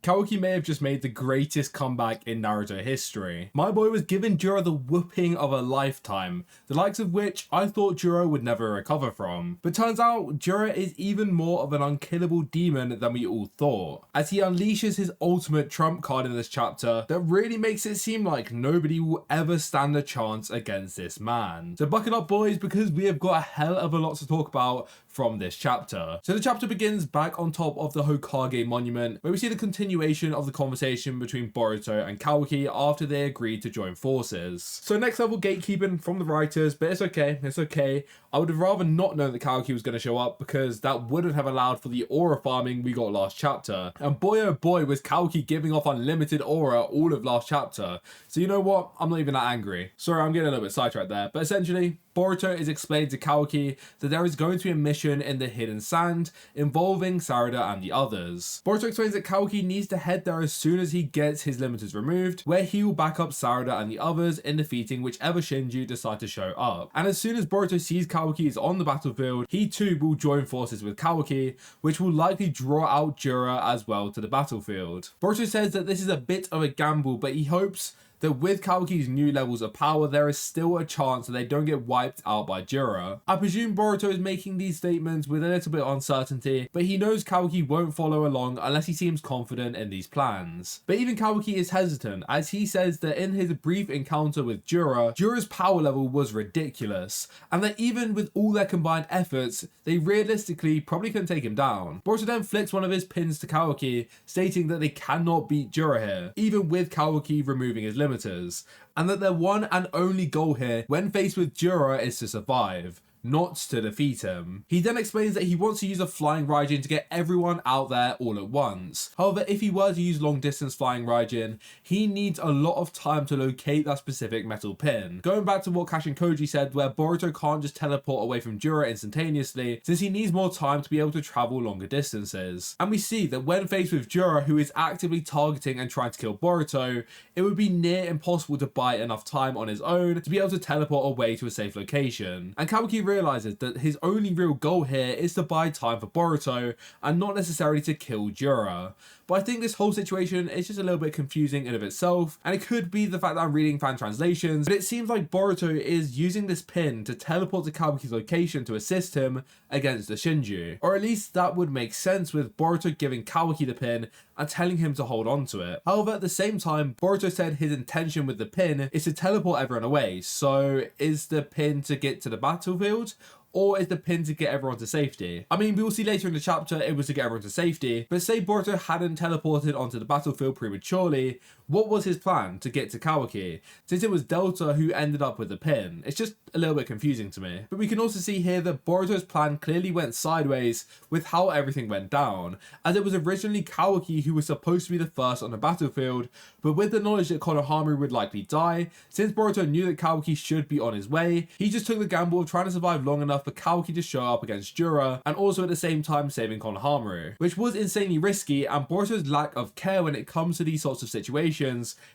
Kawaki may have just made the greatest comeback in Naruto history. My boy was giving Jura the whooping of a lifetime, the likes of which I thought Jura would never recover from. But turns out Jura is even more of an unkillable demon than we all thought, as he unleashes his ultimate trump card in this chapter that really makes it seem like nobody will ever stand a chance against this man. So buckle up boys, because we have got a hell of a lot to talk about from this chapter. So the chapter begins back on top of the Hokage monument, where we see the continuation of the conversation between Boruto and Kawaki after they agreed to join forces. So next level gatekeeping from the writers, but it's okay. I would have rather not known that Kawaki was going to show up, because that wouldn't have allowed for the aura farming we got last chapter. And boy oh boy was Kawaki giving off unlimited aura all of last chapter. So you know what, I'm not even that angry. Sorry, I'm getting a little bit sidetracked there, but essentially Boruto is explaining to Kawaki that there is going to be a mission in the hidden sand involving Sarada and the others. Boruto explains that Kawaki needs to head there as soon as he gets his limiters removed, where he will back up Sarada and the others in defeating whichever Shinju decide to show up. And as soon as Boruto sees Kawaki is on the battlefield, he too will join forces with Kawaki, which will likely draw out Jura as well to the battlefield. Boruto says that this is a bit of a gamble, but he hopes that with Kawaki's new levels of power, there is still a chance that they don't get wiped out by Jura. I presume Boruto is making these statements with a little bit of uncertainty, but he knows Kawaki won't follow along unless he seems confident in these plans. But even Kawaki is hesitant, as he says that in his brief encounter with Jura, Jura's power level was ridiculous, and that even with all their combined efforts, they realistically probably couldn't take him down. Boruto then flicks one of his pins to Kawaki, stating that they cannot beat Jura here, even with Kawaki removing his limiters, and that their one and only goal here when faced with Jura is to survive, not to defeat him. He then explains that he wants to use a flying Raijin to get everyone out there all at once. However, if he were to use long distance flying Raijin, he needs a lot of time to locate that specific metal pin. Going back to what Kashinkoji said, where Boruto can't just teleport away from Jura instantaneously, since he needs more time to be able to travel longer distances. And we see that when faced with Jura, who is actively targeting and trying to kill Boruto, it would be near impossible to buy enough time on his own to be able to teleport away to a safe location. And Kawaki realizes that his only real goal here is to buy time for Boruto and not necessarily to kill Jura. But I think this whole situation is just a little bit confusing in of itself, and it could be the fact that I'm reading fan translations, but it seems like Boruto is using this pin to teleport to Kawaki's location to assist him against the Shinju. Or at least that would make sense with Boruto giving Kawaki the pin and telling him to hold on to it. However, at the same time, Boruto said his intention with the pin is to teleport everyone away. So is the pin to get to the battlefield, or is the pin to get everyone to safety? I mean, we will see later in the chapter it was to get everyone to safety, but say Boruto hadn't teleported onto the battlefield prematurely, what was his plan to get to Kawaki, since it was Delta who ended up with the pin? It's just a little bit confusing to me. But we can also see here that Boruto's plan clearly went sideways with how everything went down, as it was originally Kawaki who was supposed to be the first on the battlefield, but with the knowledge that Konohamaru would likely die, since Boruto knew that Kawaki should be on his way, he just took the gamble of trying to survive long enough for Kawaki to show up against Jura, and also at the same time saving Konohamaru, which was insanely risky, and Boruto's lack of care when it comes to these sorts of situations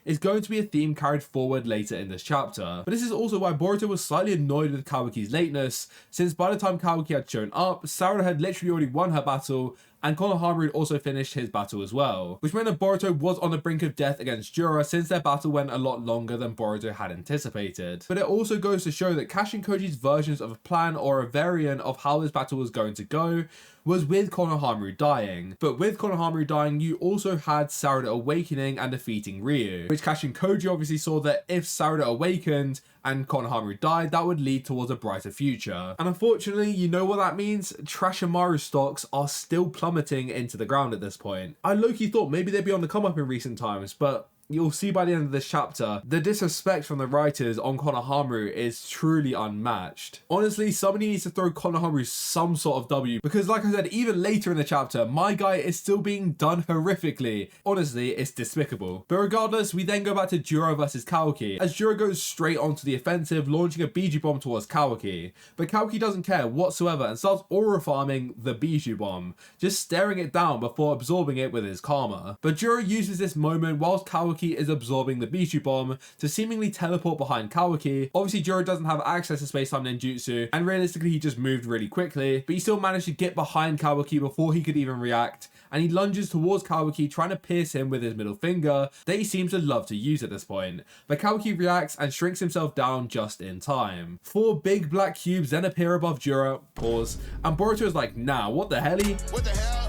is going to be a theme carried forward later in this chapter. But this is also why Boruto was slightly annoyed with Kawaki's lateness, since by the time Kawaki had shown up, Sarada had literally already won her battle, and Konohamaru had also finished his battle as well, which meant that Boruto was on the brink of death against Jura, since their battle went a lot longer than Boruto had anticipated. But it also goes to show that Kashinkoji's versions of a plan or a variant of how this battle was going to go was with Konohamaru dying. But with Konohamaru dying, you also had Sarada awakening and defeating Ryu, which Kashinkoji obviously saw that if Sarada awakened and Konohamaru died, that would lead towards a brighter future. And unfortunately, you know what that means? Trashimaru stocks are still plummeting into the ground at this point. I low-key thought maybe they'd be on the come up in recent times, but you'll see by the end of this chapter, the disrespect from the writers on Konohamaru is truly unmatched. Honestly, somebody needs to throw Konohamaru some sort of W, because like I said, even later in the chapter, my guy is still being done horrifically. Honestly, it's despicable. But regardless, we then go back to Jura versus Kawaki, as Jura goes straight onto the offensive, launching a Biju bomb towards Kawaki. But Kawaki doesn't care whatsoever and starts aura farming the Biju bomb, just staring it down before absorbing it with his karma. But Jura uses this moment whilst Kawaki is absorbing the Biju bomb to seemingly teleport behind Kawaki. Obviously, Jura doesn't have access to space-time ninjutsu, and realistically he just moved really quickly, but he still managed to get behind Kawaki before he could even react, and he lunges towards Kawaki, trying to pierce him with his middle finger that he seems to love to use at this point, but Kawaki reacts and shrinks himself down just in time. 4 big black cubes then appear above Jura, pause, and Boruto is like, nah, what the helly? What the hell?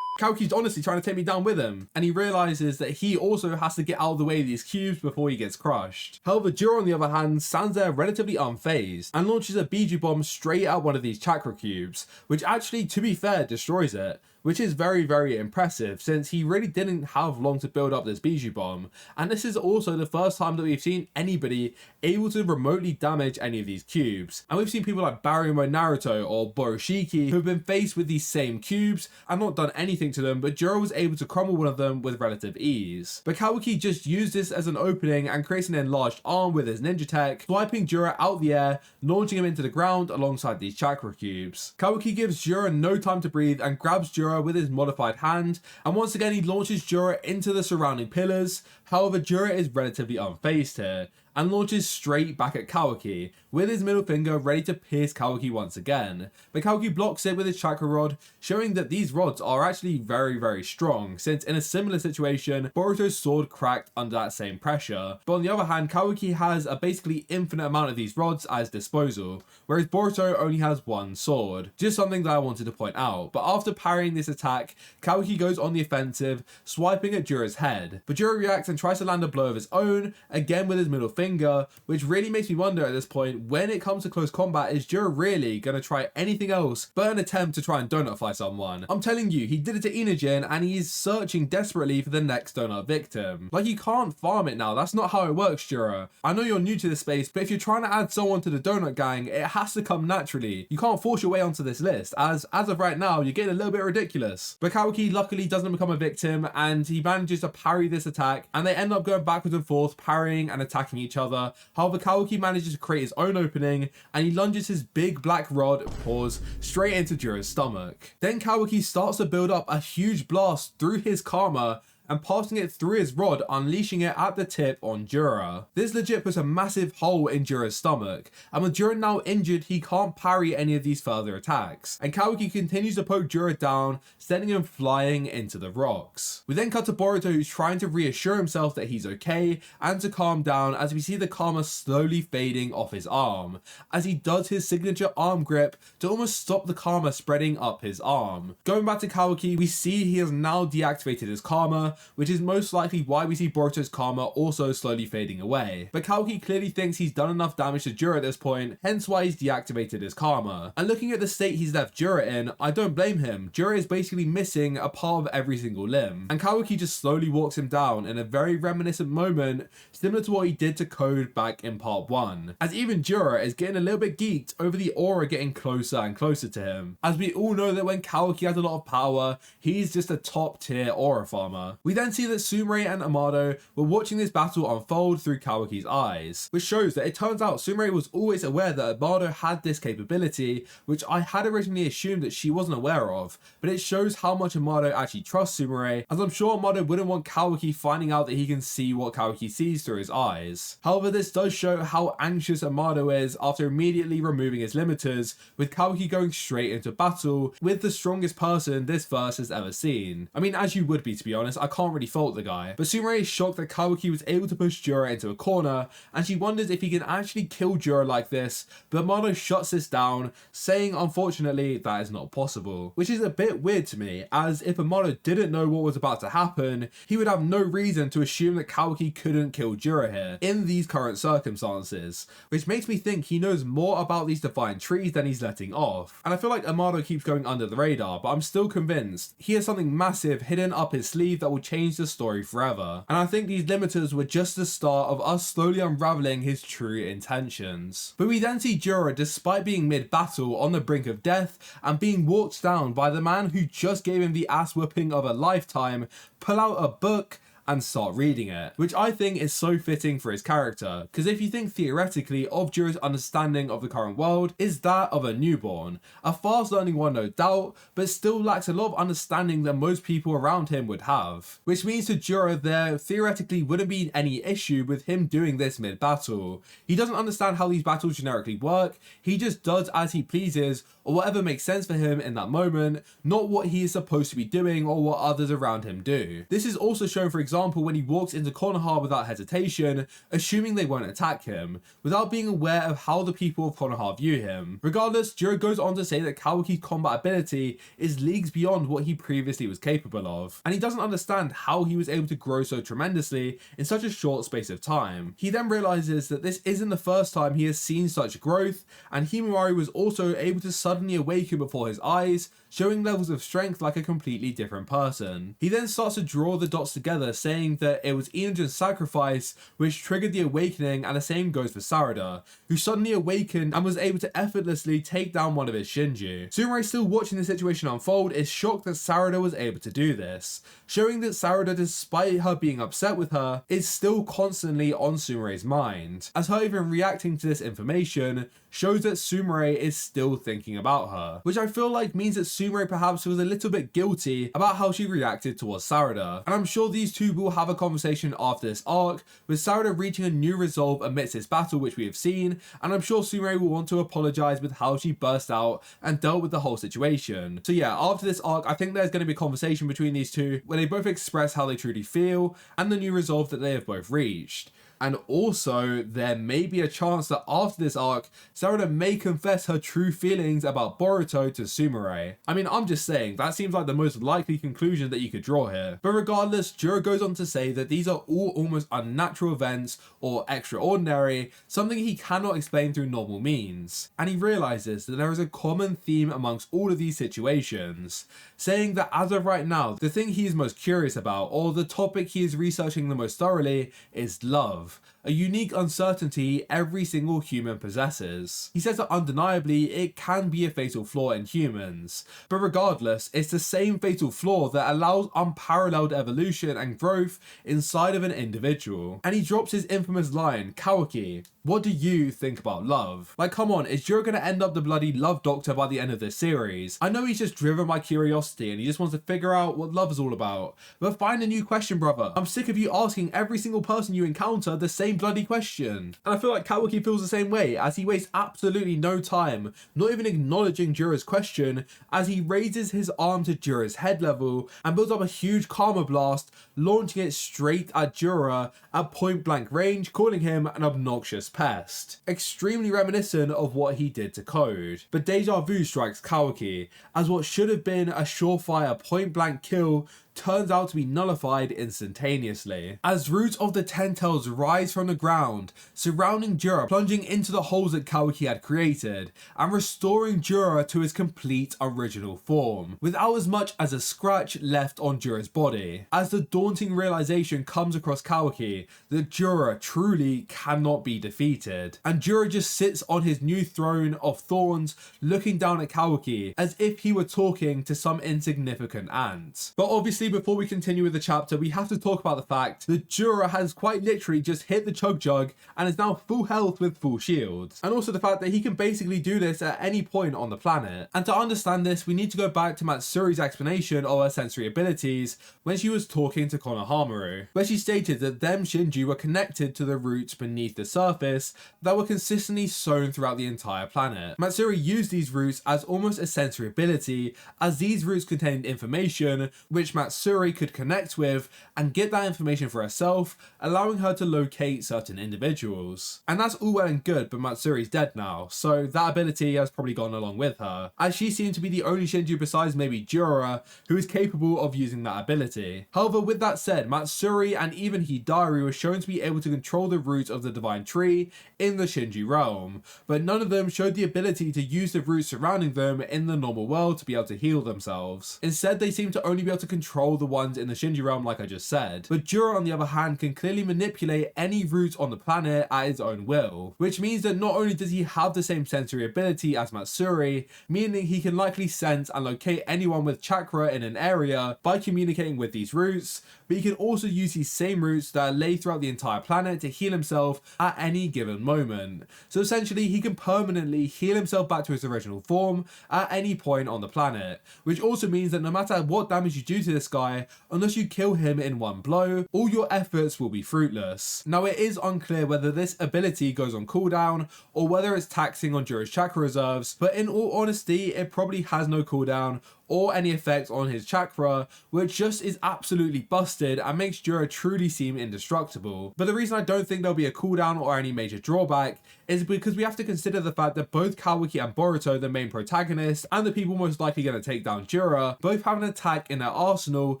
Kawaki's honestly trying to take me down with him, and he realizes that he also has to get out of the way of these cubes before he gets crushed. However, Jura on the other hand stands there relatively unfazed and launches a Biju bomb straight at one of these chakra cubes, which actually, to be fair, destroys it, which is very, very impressive since he really didn't have long to build up this Biju bomb, and this is also the first time that we've seen anybody able to remotely damage any of these cubes. And we've seen people like Baryon Naruto or Boroshiki who have been faced with these same cubes and not done anything to them, but Jura was able to crumble one of them with relative ease. But Kawaki just used this as an opening and creates an enlarged arm with his ninja tech, swiping Jura out the air, launching him into the ground alongside these chakra cubes. Kawaki gives Jura no time to breathe and grabs Jura with his modified hand, and once again he launches Jura into the surrounding pillars. However, Jura is relatively unfazed here and launches straight back at Kawaki with his middle finger ready to pierce Kawaki once again, but Kawaki blocks it with his chakra rod, showing that these rods are actually very, very strong, since in a similar situation Boruto's sword cracked under that same pressure. But on the other hand, Kawaki has a basically infinite amount of these rods at his disposal, whereas Boruto only has one sword. Just something that I wanted to point out. But after parrying this attack, Kawaki goes on the offensive, swiping at Jura's head, but Jura reacts and tries to land a blow of his own, again with his middle finger, which really makes me wonder at this point, when it comes to close combat, is Jura really going to try anything else but an attempt to try and donut fly someone? I'm telling you, he did it to Inojin and he is searching desperately for the next donut victim. Like, you can't farm it now, that's not how it works, Jura. I know you're new to this space, but if you're trying to add someone to the donut gang, it has to come naturally. You can't force your way onto this list, as of right now, you're getting a little bit ridiculous. But Kawaki luckily doesn't become a victim and he manages to parry this attack, and they end up going backwards and forth, parrying and attacking each other. However, Kawaki manages to create his own opening and he lunges his big black rod, pause, straight into Jura's stomach. Then Kawaki starts to build up a huge blast through his karma and passing it through his rod, unleashing it at the tip on Jura. This legit puts a massive hole in Jura's stomach, and with Jura now injured, he can't parry any of these further attacks, and Kawaki continues to poke Jura down, sending him flying into the rocks. We then cut to Boruto, who's trying to reassure himself that he's okay and to calm down, as we see the karma slowly fading off his arm, as he does his signature arm grip to almost stop the karma spreading up his arm. Going back to Kawaki, we see he has now deactivated his karma, which is most likely why we see Boruto's karma also slowly fading away. But Kawaki clearly thinks he's done enough damage to Jura at this point, hence why he's deactivated his karma. And looking at the state he's left Jura in, I don't blame him. Jura is basically missing a part of every single limb, and Kawaki just slowly walks him down in a very reminiscent moment, similar to what he did to Code back in part 1, as even Jura is getting a little bit geeked over the aura getting closer and closer to him, as we all know that when Kawaki has a lot of power, he's just a top tier aura farmer. We then see that Sumire and Amado were watching this battle unfold through Kawaki's eyes, which shows that it turns out Sumire was always aware that Amado had this capability, which I had originally assumed that she wasn't aware of, but it shows how much Amado actually trusts Sumire, as I'm sure Amado wouldn't want Kawaki finding out that he can see what Kawaki sees through his eyes. However, this does show how anxious Amado is after immediately removing his limiters, with Kawaki going straight into battle with the strongest person this verse has ever seen. I mean, as you would be, to be honest, I can't really fault the guy, but Sumire is shocked that Kawaki was able to push Jura into a corner, and she wonders if he can actually kill Jura like this, but Amado shuts this down, saying unfortunately that is not possible, which is a bit weird to me, as if Amado didn't know what was about to happen, he would have no reason to assume that Kawaki couldn't kill Jura here, in these current circumstances, which makes me think he knows more about these divine trees than he's letting off. And I feel like Amado keeps going under the radar, but I'm still convinced he has something massive hidden up his sleeve that will change the story forever. And I think these limiters were just the start of us slowly unraveling his true intentions. But we then see Jura, despite being mid-battle on the brink of death and being walked down by the man who just gave him the ass whooping of a lifetime, pull out a book and start reading it, which I think is so fitting for his character, because if you think theoretically of Jura's understanding of the current world is that of a newborn, a fast learning one no doubt, but still lacks a lot of understanding that most people around him would have, which means to Jura there theoretically wouldn't be any issue with him doing this mid-battle. He doesn't understand how these battles generically work, he just does as he pleases or whatever makes sense for him in that moment, not what he is supposed to be doing or what others around him do. This is also shown, for example, when he walks into Konoha without hesitation, assuming they won't attack him, without being aware of how the people of Konoha view him. Regardless, Jura goes on to say that Kawaki's combat ability is leagues beyond what he previously was capable of, and he doesn't understand how he was able to grow so tremendously in such a short space of time. He then realizes that this isn't the first time he has seen such growth, and Himawari was also able to suddenly awaken before his eyes, showing levels of strength like a completely different person. He then starts to draw the dots together, saying that it was Inujin's sacrifice which triggered the awakening, and the same goes for Sarada, who suddenly awakened and was able to effortlessly take down one of his shinju. Sumire, still watching the situation unfold, is shocked that Sarada was able to do this, showing that Sarada, despite her being upset with her, is still constantly on Sumire's mind, as her even reacting to this information shows that Sumire is still thinking about her, which I feel like means that Sumire perhaps was a little bit guilty about how she reacted towards Sarada, and I'm sure these two will have a conversation after this arc, with Sarada reaching a new resolve amidst this battle which we have seen, and I'm sure Sumire will want to apologise with how she burst out and dealt with the whole situation. So yeah, after this arc, I think there's going to be a conversation between these two where they both express how they truly feel and the new resolve that they have both reached. And also, there may be a chance that after this arc, Sarada may confess her true feelings about Boruto to Sumire. I mean, I'm just saying, that seems like the most likely conclusion that you could draw here. But regardless, Jura goes on to say that these are all almost unnatural events or extraordinary, something he cannot explain through normal means. And he realizes that there is a common theme amongst all of these situations, saying that as of right now, the thing he is most curious about, or the topic he is researching the most thoroughly, is love. A unique uncertainty every single human possesses. He says that undeniably it can be a fatal flaw in humans, but regardless, it's the same fatal flaw that allows unparalleled evolution and growth inside of an individual. And he drops his infamous line, Kawaki, what do you think about love? Like, come on, is Jura gonna end up the bloody love doctor by the end of this series? I know he's just driven by curiosity and he just wants to figure out what love is all about, but find a new question, brother. I'm sick of you asking every single person you encounter the same bloody question. And I feel like Kawaki feels the same way, as he wastes absolutely no time not even acknowledging Jura's question, as he raises his arm to Jura's head level and builds up a huge karma blast, launching it straight at Jura at point blank range, calling him an obnoxious pest. Extremely reminiscent of what he did to Code. But deja vu strikes Kawaki, as what should have been a surefire point blank kill turns out to be nullified instantaneously, as roots of the Ten Tails rise from the ground, surrounding Jura, plunging into the holes that Kawaki had created, and restoring Jura to his complete original form, without as much as a scratch left on Jura's body, as the daunting realization comes across Kawaki that Jura truly cannot be defeated, and Jura just sits on his new throne of thorns, looking down at Kawaki as if he were talking to some insignificant ant. But obviously, before we continue with the chapter, we have to talk about the fact that Jura has quite literally just hit the chug jug and is now full health with full shields, and also the fact that he can basically do this at any point on the planet. And to understand this, we need to go back to Matsuri's explanation of her sensory abilities when she was talking to Konohamaru, where she stated that them Shinju were connected to the roots beneath the surface that were consistently sown throughout the entire planet. Matsuri used these roots as almost a sensory ability, as these roots contained information which Matsuri could connect with and get that information for herself, allowing her to locate certain individuals. And that's all well and good, but Matsuri's dead now, so that ability has probably gone along with her, as she seemed to be the only Shinju besides maybe Jura who is capable of using that ability. However, with that said, Matsuri and even Hidari were shown to be able to control the roots of the divine tree in the Shinju realm, but none of them showed the ability to use the roots surrounding them in the normal world to be able to heal themselves. Instead, they seemed to only be able to control control the ones in the Shinju realm like I just said. But Jura on the other hand can clearly manipulate any root on the planet at his own will, which means that not only does he have the same sensory ability as Matsuri, meaning he can likely sense and locate anyone with chakra in an area by communicating with these roots, but he can also use these same roots that are laid throughout the entire planet to heal himself at any given moment. So essentially he can permanently heal himself back to his original form at any point on the planet, which also means that no matter what damage you do to this guy, unless you kill him in one blow, all your efforts will be fruitless. Now it is unclear whether this ability goes on cooldown or whether it's taxing on Jura's chakra reserves, but in all honesty it probably has no cooldown or any effect on his chakra, which just is absolutely busted and makes Jura truly seem indestructible. But the reason I don't think there'll be a cooldown or any major drawback is because we have to consider the fact that both Kawaki and Boruto, the main protagonist, and the people most likely going to take down Jura, both have an attack in their arsenal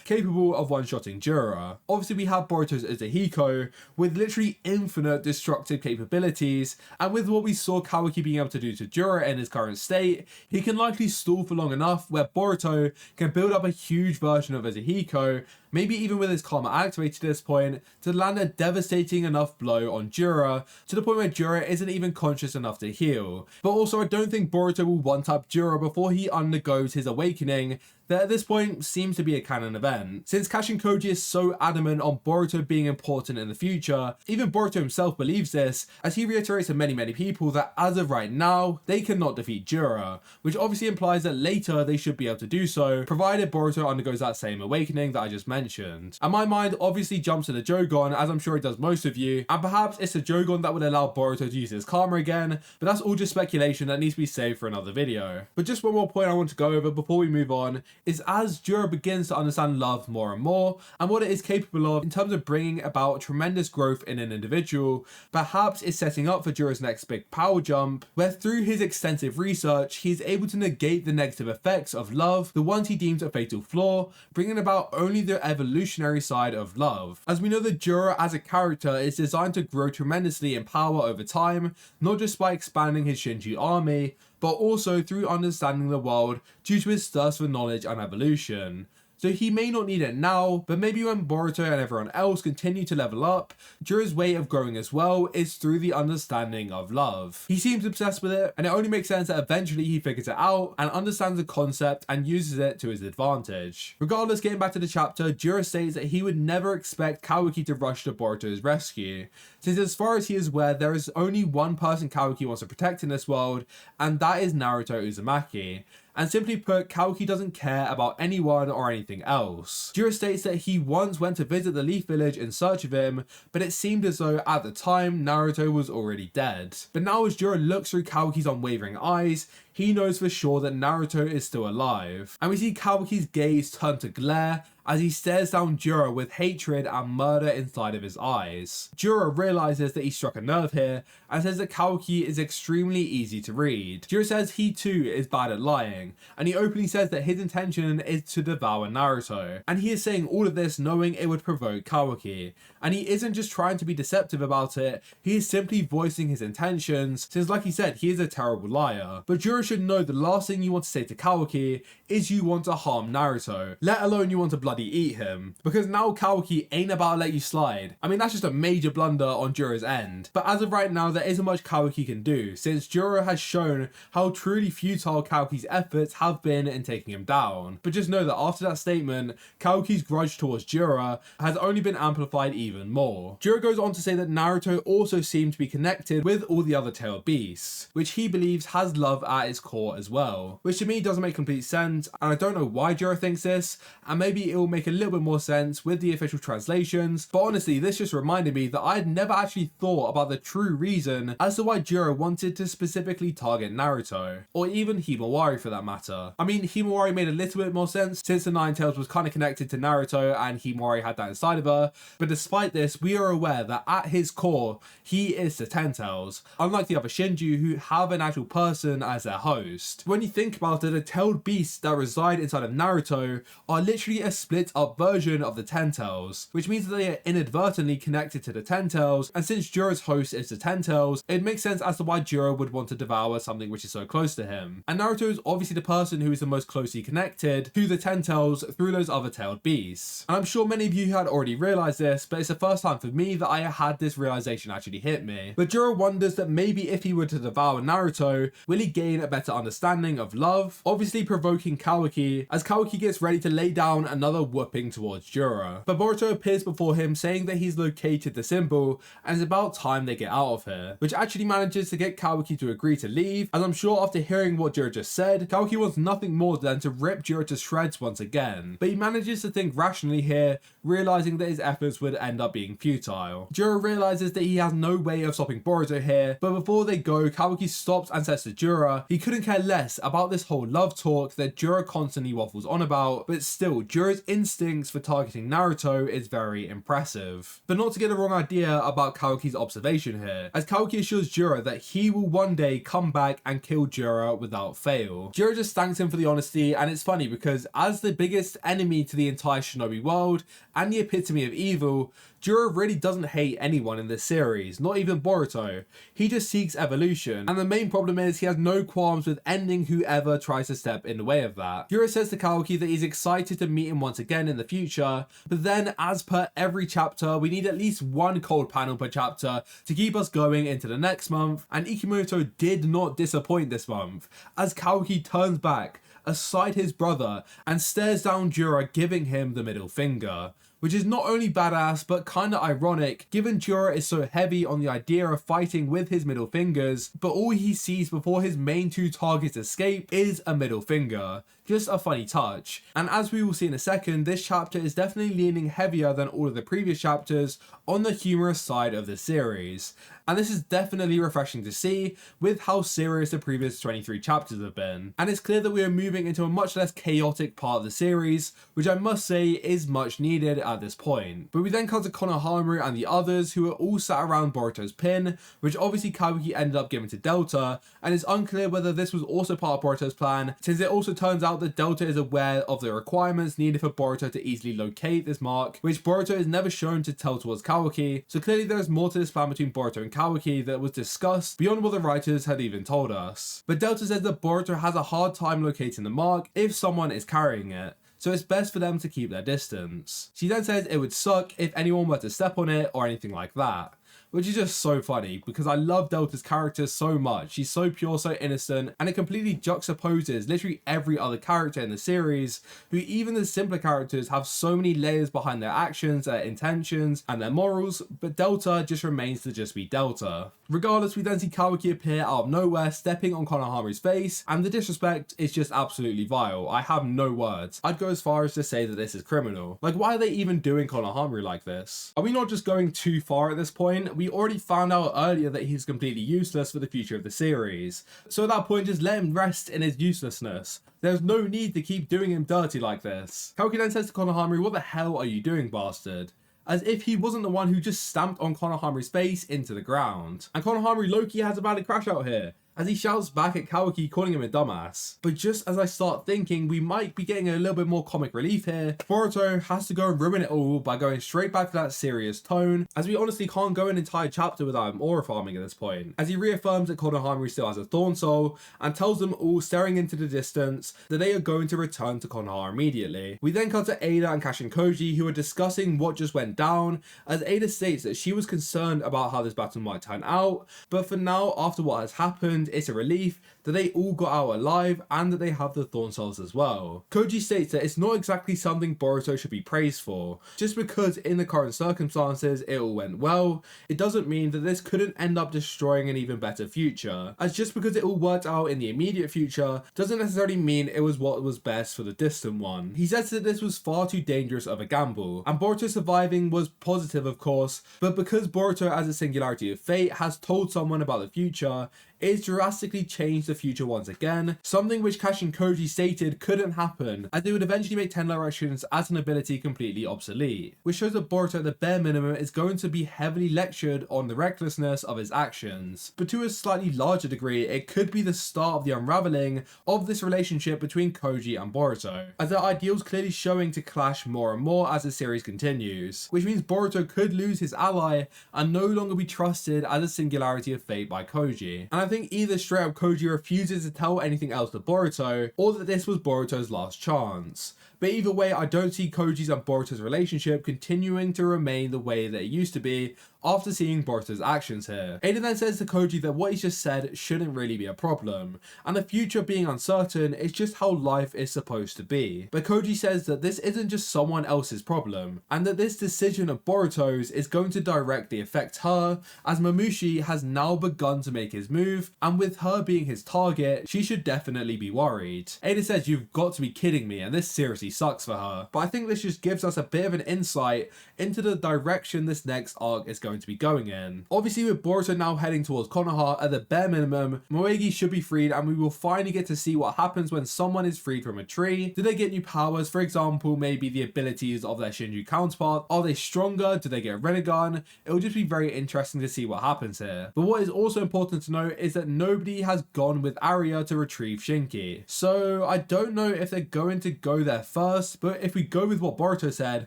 capable of one-shotting Jura. Obviously we have Boruto's Izahiko, with literally infinite destructive capabilities, and with what we saw Kawaki being able to do to Jura in his current state, he can likely stall for long enough where Boruto can build up a huge version of Izahiko, maybe even with his karma activated at this point, to land a devastating enough blow on Jura, to the point where Jura isn't even conscious enough to heal. But also I don't think Boruto will one-tap Jura before he undergoes his awakening, that at this point seems to be a canon event. Since Kashin Koji is so adamant on Boruto being important in the future, even Boruto himself believes this, as he reiterates to many people that as of right now, they cannot defeat Jura, which obviously implies that later they should be able to do so, provided Boruto undergoes that same awakening that I just mentioned. And my mind obviously jumps to the jougan, as I'm sure it does most of you, and perhaps it's the jougan that would allow Boruto to use his karma again, but that's all just speculation that needs to be saved for another video. But just one more point I want to go over before we move on, is as Jura begins to understand love more and more, and what it is capable of in terms of bringing about tremendous growth in an individual, perhaps it's setting up for Jura's next big power jump, where through his extensive research, he is able to negate the negative effects of love, the ones he deems a fatal flaw, bringing about only the evolutionary side of love. As we know that Jura as a character is designed to grow tremendously in power over time, not just by expanding his Shinju army, but also through understanding the world due to his thirst for knowledge and evolution. So he may not need it now, but maybe when Boruto and everyone else continue to level up, Jura's way of growing as well is through the understanding of love. He seems obsessed with it, and it only makes sense that eventually he figures it out and understands the concept and uses it to his advantage. Regardless, getting back to the chapter, Jura states that he would never expect Kawaki to rush to Boruto's rescue, since as far as he is aware, there is only one person Kawaki wants to protect in this world, and that is Naruto Uzumaki. And simply put, Kawaki doesn't care about anyone or anything else. Jura states that he once went to visit the Leaf Village in search of him, but it seemed as though at the time Naruto was already dead. But now as Jura looks through Kawaki's unwavering eyes, he knows for sure that Naruto is still alive. And we see Kawaki's gaze turn to glare as he stares down Jura with hatred and murder inside of his eyes. Jura realizes that he struck a nerve here and says that Kawaki is extremely easy to read. Jura says he too is bad at lying, and he openly says that his intention is to devour Naruto. And he is saying all of this knowing it would provoke Kawaki. And he isn't just trying to be deceptive about it, he is simply voicing his intentions, since like he said, he is a terrible liar. But Jura should know the last thing you want to say to Kawaki is you want to harm Naruto, let alone you want to bloody eat him. Because now Kawaki ain't about to let you slide. I mean, that's just a major blunder on Jura's end. But as of right now, there isn't much Kawaki can do, since Jura has shown how truly futile Kawaki's efforts have been in taking him down. But just know that after that statement, Kawaki's grudge towards Jura has only been amplified even more. Jura goes on to say that Naruto also seemed to be connected with all the other tailed beasts, which he believes has love at its core as well, which to me doesn't make complete sense, and I don't know why Jura thinks this, and maybe it will make a little bit more sense with the official translations, but honestly this just reminded me that I had never actually thought about the true reason as to why Jura wanted to specifically target Naruto, or even Himawari for that matter. I mean, Himawari made a little bit more sense since the Nine Tails was kind of connected to Naruto and Himawari had that inside of her, but despite this we are aware that at his core he is the Ten Tails, unlike the other Shinju who have an actual person as their host. When you think about it, the tailed beasts that reside inside of Naruto are literally a split up version of the Ten Tails, which means that they are inadvertently connected to the Ten Tails, and since Jura's host is the Ten Tails, it makes sense as to why Jura would want to devour something which is so close to him. And Naruto is obviously the person who is the most closely connected to the Ten Tails through those other tailed beasts. And I'm sure many of you had already realized this, but it's the first time for me that I had this realization actually hit me. But Jura wonders that maybe if he were to devour Naruto, will he gain a better understanding of love? Obviously provoking Kawaki, as Kawaki gets ready to lay down another whooping towards Jura. But Boruto appears before him saying that he's located the symbol and it's about time they get out of here, which actually manages to get Kawaki to agree to leave, as I'm sure after hearing what Jura just said, Kawaki wants nothing more than to rip Jura to shreds once again. But he manages to think rationally here, realizing that his efforts would end up being futile. Jura realizes that he has no way of stopping Boruto here, but before they go, Kawaki stops and says to Jura he couldn't care less about this whole love talk that Jura constantly waffles on about, but still, Jura's instincts for targeting Naruto is very impressive. But not to get the wrong idea about Kawaki's observation here, as Kawaki assures Jura that he will one day come back and kill Jura without fail. Jura just thanks him for the honesty, and it's funny because as the biggest enemy to the entire shinobi world and the epitome of evil, Jura really doesn't hate anyone in this series, not even Boruto. He just seeks evolution, and the main problem is he has no qualms with ending whoever tries to step in the way of that. Jura says to Kawaki that he's excited to meet him once again in the future, but then as per every chapter, we need at least one cold panel per chapter to keep us going into the next month, and Ikemoto did not disappoint this month, as Kawaki turns back, aside his brother, and stares down Jura, giving him the middle finger. Which is not only badass, but kinda ironic, given Jura is so heavy on the idea of fighting with his middle fingers, but all he sees before his main two targets escape is a middle finger. Just a funny touch. And as we will see in a second, this chapter is definitely leaning heavier than all of the previous chapters on the humorous side of the series. And this is definitely refreshing to see with how serious the previous 23 chapters have been. And it's clear that we are moving into a much less chaotic part of the series, which I must say is much needed at this point. But we then come to Konohamaru and the others, who are all sat around Boruto's pin, which obviously Kawaki ended up giving to Delta, and it's unclear whether this was also part of Boruto's plan, since it also turns out that Delta is aware of the requirements needed for Boruto to easily locate this mark, which Boruto is never shown to tell towards Kawaki, so clearly there is more to this plan between Boruto and Kawaki that was discussed beyond what the writers had even told us. But Delta says that Boruto has a hard time locating the mark if someone is carrying it, so it's best for them to keep their distance. She then says it would suck if anyone were to step on it or anything like that, which is just so funny because I love Delta's character so much. She's so pure, so innocent, and it completely juxtaposes literally every other character in the series, who even the simpler characters have so many layers behind their actions, their intentions, and their morals, but Delta just remains to just be Delta. Regardless, we then see Kawaki appear out of nowhere, stepping on Konohamaru's face, and the disrespect is just absolutely vile. I have no words. I'd go as far as to say that this is criminal. Like, why are they even doing Konohamaru like this? Are we not just going too far at this point? We already found out earlier that he's completely useless for the future of the series. So at that point, just let him rest in his uselessness. There's no need to keep doing him dirty like this. Kawaki then says to Konohamaru, "What the hell are you doing, bastard?" As if he wasn't the one who just stamped on Konohamaru's face into the ground. And Konohamaru low-key has a valid crash out here, as he shouts back at Kawaki, calling him a dumbass. But just as I start thinking we might be getting a little bit more comic relief here, Boruto has to go and ruin it all by going straight back to that serious tone, as we honestly can't go an entire chapter without him aura farming at this point, as he reaffirms that Konohamaru still has a Thorn Soul, and tells them all, staring into the distance, that they are going to return to Konoha immediately. We then cut to Ada and Kashin Koji, who are discussing what just went down, as Ada states that she was concerned about how this battle might turn out, but for now, after what has happened, it's a relief that they all got out alive and that they have the Thorn Souls as well. Koji states that it's not exactly something Boruto should be praised for. Just because in the current circumstances it all went well, it doesn't mean that this couldn't end up destroying an even better future. As just because it all worked out in the immediate future doesn't necessarily mean it was what was best for the distant one. He says that this was far too dangerous of a gamble, and Boruto surviving was positive of course, but because Boruto as a singularity of fate has told someone about the future, it's drastically changed the future once again, something which Kashi and Koji stated couldn't happen, as they would eventually make 10 directions as an ability completely obsolete, which shows that Boruto at the bare minimum is going to be heavily lectured on the recklessness of his actions. But to a slightly larger degree, it could be the start of the unraveling of this relationship between Koji and Boruto, as their ideals clearly showing to clash more and more as the series continues, which means Boruto could lose his ally and no longer be trusted as a singularity of fate by Koji. And I think either straight up Koji refuses to tell anything else to Boruto, or that this was Boruto's last chance. But either way, I don't see Koji's and Boruto's relationship continuing to remain the way that it used to be after seeing Boruto's actions here. Ada then says to Koji that what he's just said shouldn't really be a problem, and the future being uncertain is just how life is supposed to be. But Koji says that this isn't just someone else's problem, and that this decision of Boruto's is going to directly affect her, as Mamushi has now begun to make his move, and with her being his target, she should definitely be worried. Ada says, "You've got to be kidding me," and this seriously sucks for her. But I think this just gives us a bit of an insight into the direction this next arc is going to be going in. Obviously, with Boruto now heading towards Konoha, at the bare minimum, Moegi should be freed, and we will finally get to see what happens when someone is freed from a tree. Do they get new powers? For example, maybe the abilities of their Shinju counterpart. Are they stronger? Do they get a Rinnegan? It will just be very interesting to see what happens here. But what is also important to note is that nobody has gone with Arya to retrieve Shinki. So I don't know if they're going to go there first, but if we go with what Boruto said,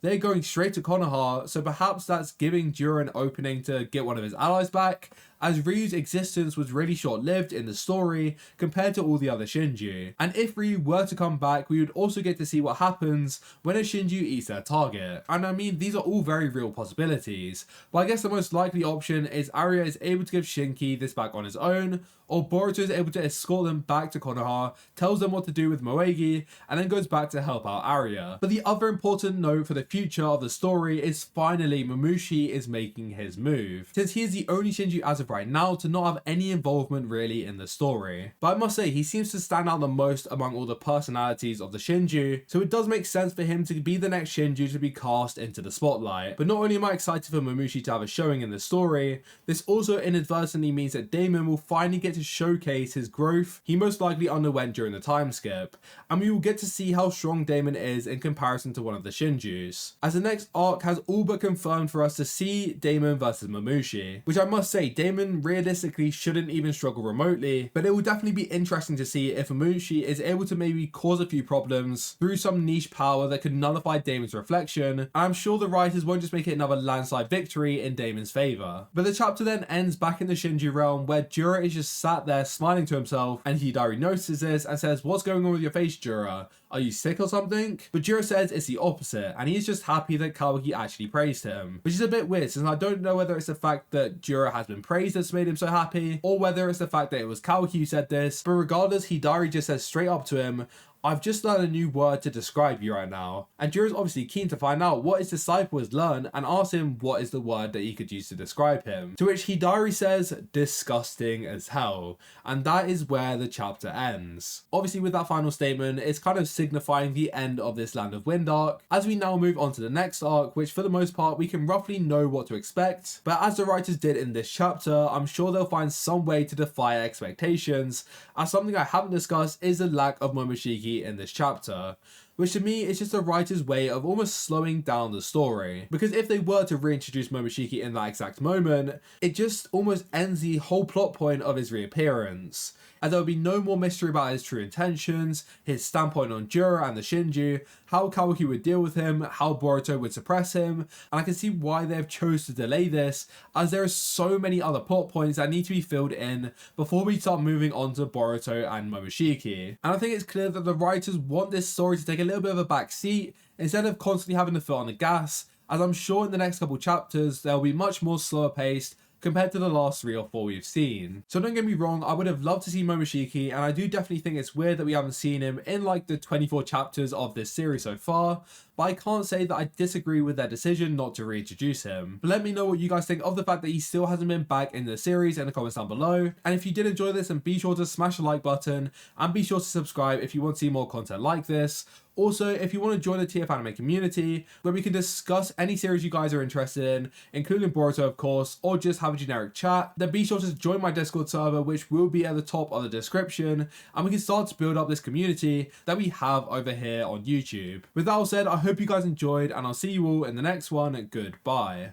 they're going straight to Konoha, so perhaps that's giving Jura an opening to get one of his allies back, as Ryu's existence was really short-lived in the story compared to all the other Shinju. And if Ryu were to come back, we would also get to see what happens when a Shinju eats their target. And I mean, these are all very real possibilities, but I guess the most likely option is Arya is able to give Shinki this back on his own, or Boruto is able to escort them back to Konoha, tells them what to do with Moegi, and then goes back to help out Arya. But the other important note for the future of the story is finally Mamushi is making his move, since he is the only Shinju as of right now to not have any involvement really in the story. But I must say, he seems to stand out the most among all the personalities of the Shinju, so it does make sense for him to be the next Shinju to be cast into the spotlight. But not only am I excited for Mamushi to have a showing in the story, this also inadvertently means that Damon will finally get to showcase his growth he most likely underwent during the time skip, and we will get to see how strong Damon is in comparison to one of the Shinjus, as the next arc has all but confirmed for us to see Damon versus Mamushi, which I must say, Damon realistically shouldn't even struggle remotely, but it will definitely be interesting to see if Mamushi is able to maybe cause a few problems through some niche power that could nullify Damon's reflection, and I'm sure the writers won't just make it another landslide victory in Damon's favour. But the chapter then ends back in the Shinju realm, where Jura is just sat there smiling to himself, and Hidari notices this and says, "What's going on with your face, Jura? Are you sick or something?" But Jura says it's the opposite, and he's just happy that Kawaki actually praised him, which is a bit weird, since I don't know whether it's the fact that Jura has been praised that's made him so happy, or whether it's the fact that it was Kawaki who said this. But regardless, Hidari just says straight up to him, "I've just learned a new word to describe you right now." And Jura's obviously keen to find out what his disciple has learned and asks him what is the word that he could use to describe him. To which Hidari says, "Disgusting as hell." And that is where the chapter ends. Obviously with that final statement, it's kind of signifying the end of this Land of Wind arc, as we now move on to the next arc, which for the most part we can roughly know what to expect. But as the writers did in this chapter, I'm sure they'll find some way to defy expectations, as something I haven't discussed is the lack of Momoshiki in this chapter, which to me is just the writer's way of almost slowing down the story. Because if they were to reintroduce Momoshiki in that exact moment, it just almost ends the whole plot point of his reappearance, and there would be no more mystery about his true intentions, his standpoint on Jura and the Shinju, how Kawaki would deal with him, how Boruto would suppress him, and I can see why they have chose to delay this, as there are so many other plot points that need to be filled in before we start moving on to Boruto and Momoshiki. And I think it's clear that the writers want this story to take a little bit of a back seat, instead of constantly having the foot on the gas, as I'm sure in the next couple chapters they'll be much more slower paced compared to the last 3 or 4 we've seen. So don't get me wrong, I would have loved to see Momoshiki, and I do definitely think it's weird that we haven't seen him in like the 24 chapters of this series so far, but I can't say that I disagree with their decision not to reintroduce him. But let me know what you guys think of the fact that he still hasn't been back in the series in the comments down below, and if you did enjoy this, then be sure to smash the like button, and be sure to subscribe if you want to see more content like this. Also, if you want to join the TF anime community, where we can discuss any series you guys are interested in, including Boruto of course, or just have a generic chat, then be sure to join my Discord server, which will be at the top of the description, and we can start to build up this community that we have over here on YouTube. With that all said, I hope you guys enjoyed, and I'll see you all in the next one. Goodbye.